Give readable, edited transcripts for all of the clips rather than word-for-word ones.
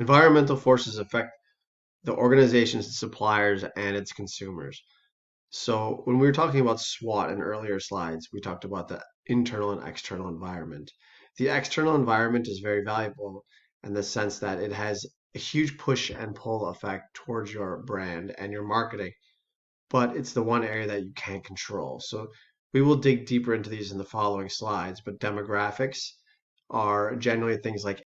Environmental forces affect the organization's suppliers and its consumers. So when we were talking about SWOT in earlier slides, we talked about the internal and external environment. The external environment is very valuable in the sense that it has a huge push and pull effect towards your brand and your marketing, but it's the one area that you can't control. So we will dig deeper into these in the following slides, but demographics are generally things like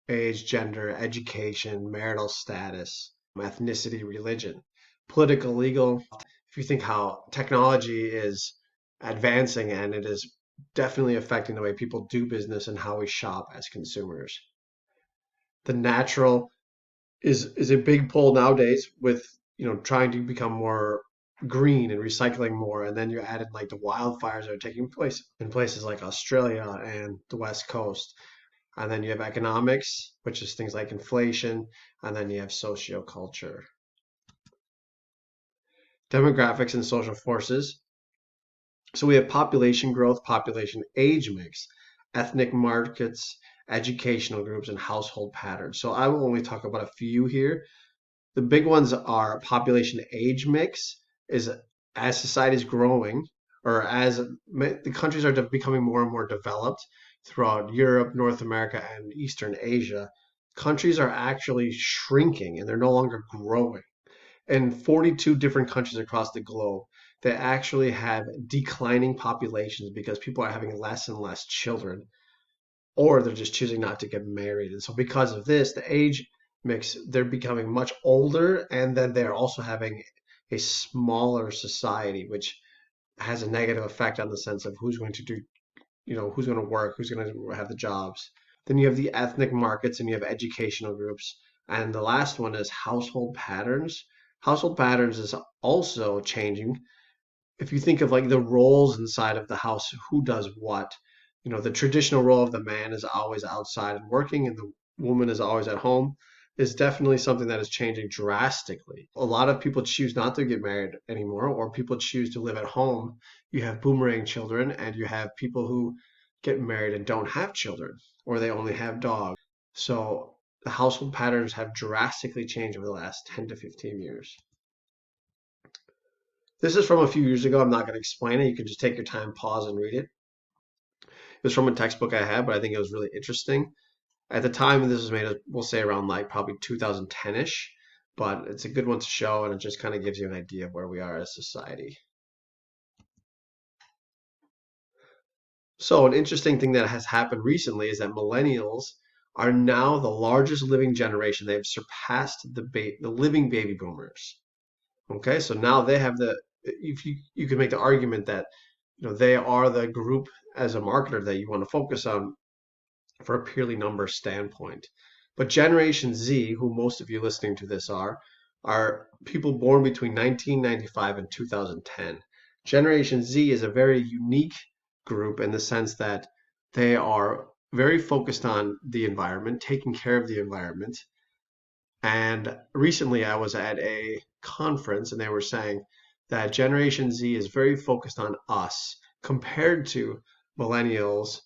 age, gender, education, marital status, ethnicity, religion, political, legal. If you think how technology is advancing and it is definitely affecting the way people do business and how we shop as consumers. The natural is a big pull nowadays with trying to become more green and recycling more, and then you added like the wildfires that are taking place in places like Australia and the West Coast. And then you have economics, which is things like inflation, and then you have socioculture. Demographics and social forces. So we have population growth, population age mix, ethnic markets, educational groups, and household patterns. So I will only talk about a few here. The big ones are population age mix is as society is growing or as the countries are becoming more and more developed throughout Europe, North America, and Eastern Asia, countries are actually shrinking and they're no longer growing. In 42 different countries across the globe, they actually have declining populations because people are having less and less children, or they're just choosing not to get married. And so because of this, the age mix, they're becoming much older, and then they're also having a smaller society, which has a negative effect on the sense of who's going to do, who's going to work, who's going to have the jobs. Then you have the ethnic markets and you have educational groups. And the last one is household patterns. Household patterns is also changing. If you think of like the roles inside of the house, who does what, the traditional role of the man is always outside and working, and the woman is always at home, is definitely something that is changing drastically. A lot of people choose not to get married anymore, or people choose to live at home. You have boomerang children, and you have people who get married and don't have children, or they only have dogs. So the household patterns have drastically changed over the last 10 to 15 years. This is from a few years ago. I'm not going to explain it. You can just take your time, pause, and read it. It was from a textbook I had, but I think it was really interesting. At the time this was made, we'll say around like probably 2010-ish, but it's a good one to show, and it just kind of gives you an idea of where we are as society. So an interesting thing that has happened recently is that millennials are now the largest living generation. They've surpassed the living baby boomers. Okay, so now they have if you could make the argument that they are the group as a marketer that you want to focus on for a purely number standpoint. But Generation Z, who most of you listening to this are people born between 1995 and 2010. Generation Z is a very unique group in the sense that they are very focused on the environment, taking care of the environment. And recently I was at a conference and they were saying that Generation Z is very focused on us compared to millennials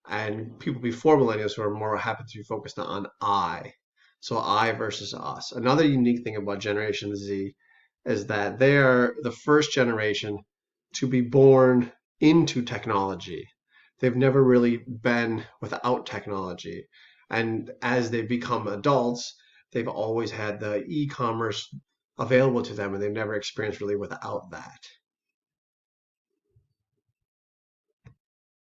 and people before millennials who are more happen to be focused on I. So I versus us. Another unique thing about Generation Z is that they are the first generation to be born into technology. They've never really been without technology. And as they become adults, they've always had the e-commerce available to them and they've never experienced really without that.